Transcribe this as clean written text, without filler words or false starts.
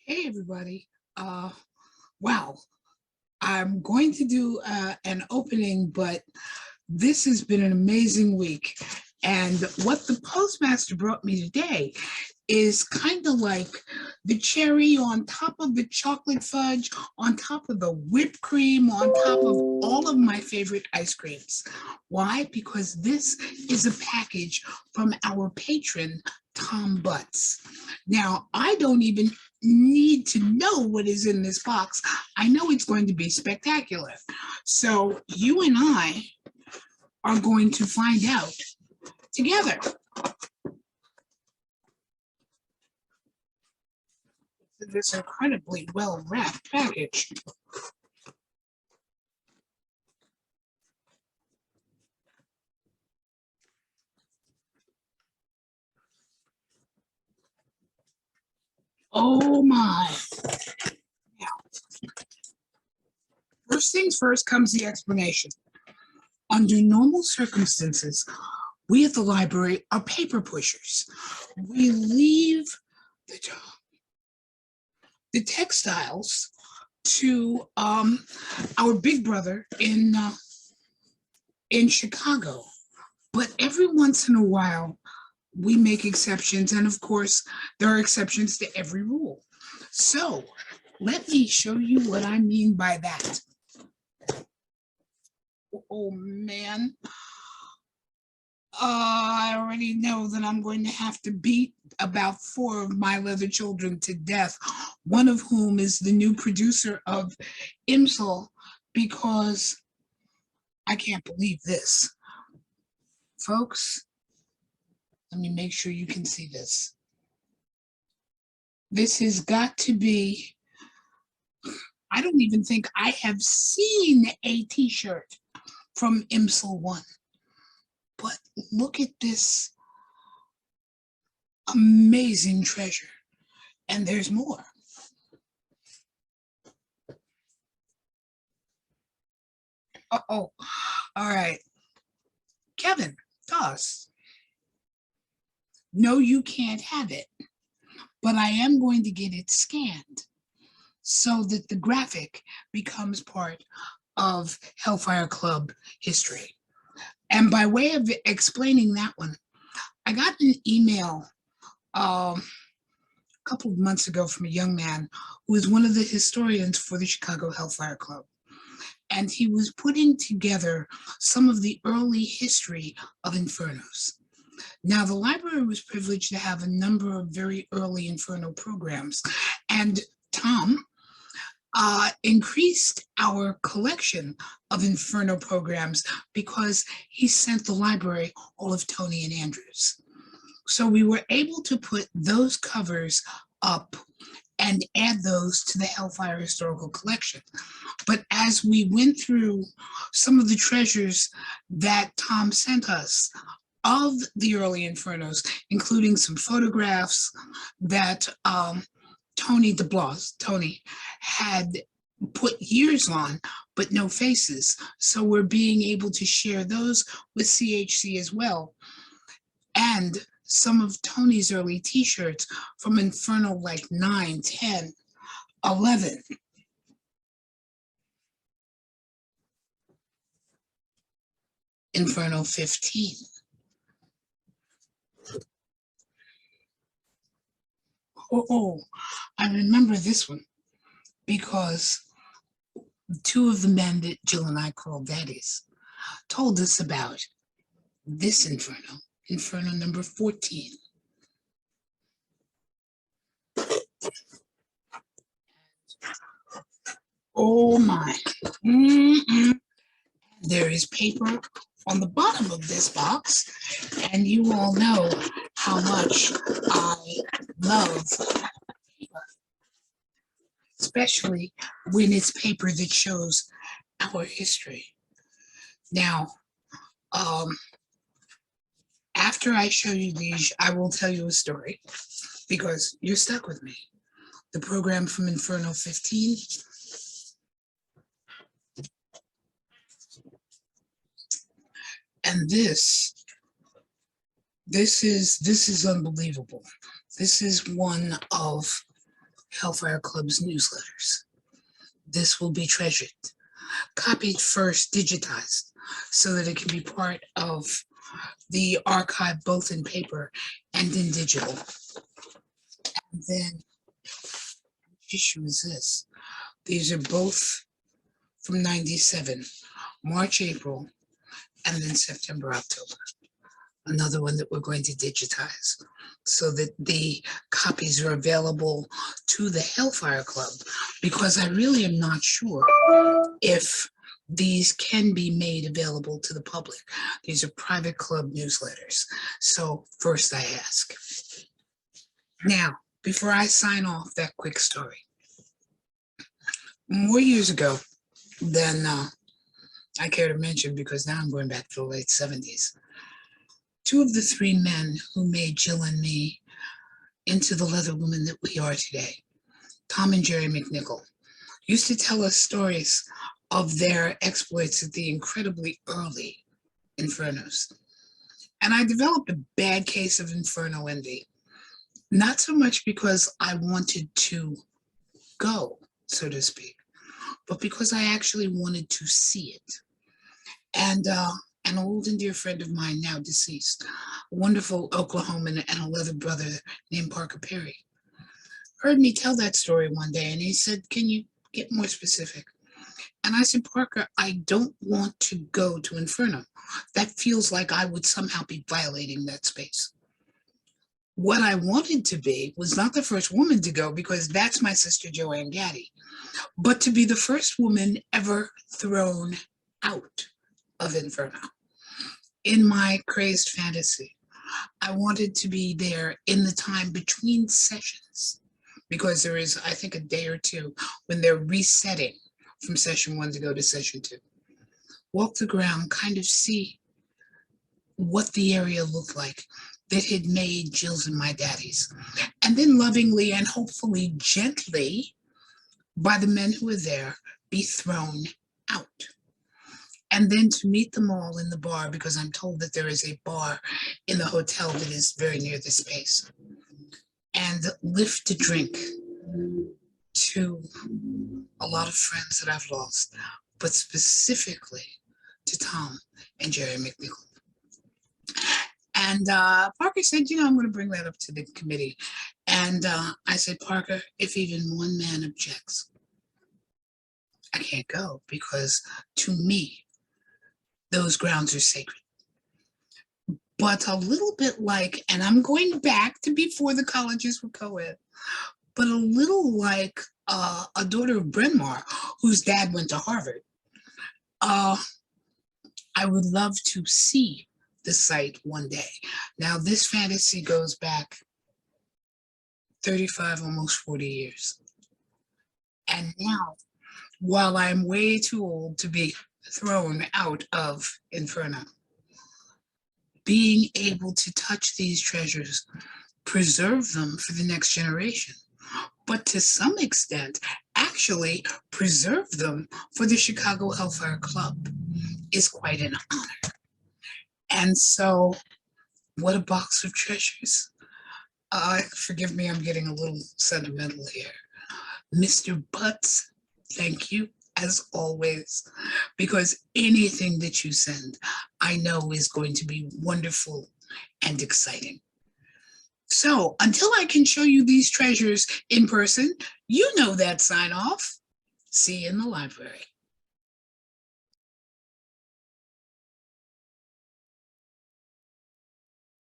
Hey everybody. Wow. I'm going to do an opening, but this has been an amazing week. And what the postmaster brought me today is kind of like the cherry on top of the chocolate fudge, on top of the whipped cream, on top of all of my favorite ice creams. Why? Because this is a package from our patron, Thom. Now, I don't even need to know what is in this box. I know it's going to be spectacular. So you and I are going to find out together. This incredibly well-wrapped package. Oh my. Now, first things first comes the explanation. Under normal circumstances, we at the library are paper pushers. We leave the textiles to our big brother in Chicago. But every once in a while, we make exceptions. And of course, there are exceptions to every rule. So let me show you what I mean by that. Oh man. I already know that I'm going to have to beat about 4 of my leather children to death, one of whom is the new producer of IMSL, because I can't believe this. Folks, let me make sure you can see this. This has got to be, I don't even think I have seen a t-shirt from IMSL 1. But look at this amazing treasure. And there's more. Uh-oh. All right. Kevin, toss. No, you can't have it. But I am going to get it scanned so that the graphic becomes part of Hellfire Club history. And by way of explaining that one, I got an email a couple of months ago from a young man who is one of the historians for the Chicago Hellfire Club. And he was putting together some of the early history of Infernos. Now, the library was privileged to have a number of very early Inferno programs, and Thom increased our collection of Inferno programs because he sent the library all of Tony and Andrew's. So we were able to put those covers up and add those to the Hellfire Historical Collection. But as we went through some of the treasures that Thom sent us of the early Infernos, including some photographs that Tony had put years on, but no faces. So we're being able to share those with CHC as well. And some of Tony's early t-shirts from Inferno like 9, 10, 11. Inferno 15. Oh, I remember this one because 2 of the men that Jill and I called daddies told us about this Inferno, Inferno number 14. Oh my. There is paper on the bottom of this box, and you all know how much I love paper, especially when it's paper that shows our history. Now, after I show you these, I will tell you a story because you're stuck with me. The program from Inferno 15. And this is unbelievable. This is one of Hellfire Club's newsletters. This will be treasured, copied first, digitized, so that it can be part of the archive both in paper and in digital. And then, which issue is this? These are both from 97, March, April, and then September, October. Another one that we're going to digitize so that the copies are available to the Hellfire Club, because I really am not sure if these can be made available to the public. These are private club newsletters. So first I ask. Now, before I sign off that quick story, more years ago than I care to mention, because now I'm going back to the late 70s, two of the three men who made Jill and me into the leather woman that we are today, Thom and Jerry McNichol, used to tell us stories of their exploits at the incredibly early Infernos. And I developed a bad case of Inferno envy, not so much because I wanted to go, so to speak, but because I actually wanted to see it. And an old and dear friend of mine, now deceased, a wonderful Oklahoman and a leather brother named Parker Perry, heard me tell that story one day, and he said, "Can you get more specific?" And I said, "Parker, I don't want to go to Inferno. That feels like I would somehow be violating that space. What I wanted to be was not the first woman to go, because that's my sister Joanne Gaddy, but to be the first woman ever thrown out of Inferno. In my crazed fantasy, I wanted to be there in the time between sessions, because there is, I think, a day or two when they're resetting from session 1 to go to session 2. Walk the ground, kind of see what the area looked like that had made Jill's and my daddy's, and then lovingly and hopefully gently, by the men who were there, be thrown out. And then to meet them all in the bar, because I'm told that there is a bar in the hotel that is very near the space, and lift a drink to a lot of friends that I've lost, but specifically to Thom and Jerry McNichol. And Parker said, I'm going to bring that up to the committee. And I said, "Parker, if even one man objects, I can't go, because to me, those grounds are sacred." But a little bit like, and I'm going back to before the colleges were co-ed, but a little like a daughter of Bryn Mawr, whose dad went to Harvard, I would love to see the site one day. Now, this fantasy goes back 35, almost 40 years. And now, while I'm way too old to be thrown out of Inferno, being able to touch these treasures, preserve them for the next generation, but to some extent, actually preserve them for the Chicago Hellfire Club, is quite an honor. And so, what a box of treasures. Forgive me, I'm getting a little sentimental here. Mr. Butts, thank you, as always, because anything that you send, I know is going to be wonderful and exciting. So until I can show you these treasures in person, you know that sign off. See you in the library.